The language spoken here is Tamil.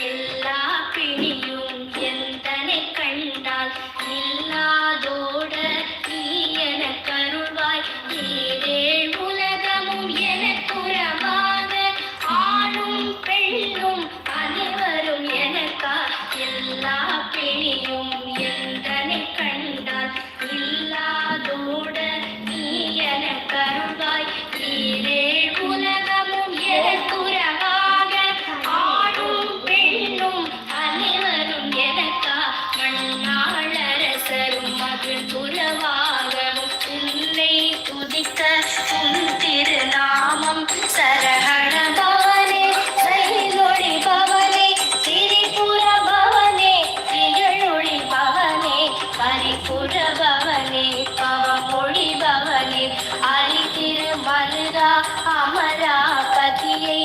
எல்லா பிணியும் எந்தனை கண்டால் இல்லாதோட நீ எனக்கு அருள்வாய். ஈரேழ் உலகமும் எனக்குறவாக ஆணும் பெண்ணும் அனைவரும் எனக்கா. எல்லா பிணியும் எந்தனை கண்டால் இல்லாதோட நீ எனக்கு அருள்வாய். ஈரேழ் உலகமும் எனக்குறவாக ஆணும் பெண்ணும் அனைவரும் எனக்கா. மண்ணாளரசரும் மகிழ் துறவாகவும் உன்னை துதிக்க உன் திருநாமம் சரஹண பவனே சைலொளி பவனே திரிபுர பவனே திகழொளி பவனே பரிபுர பவனே பவமொழி பவனே அரி திருமருகா அமராபதியை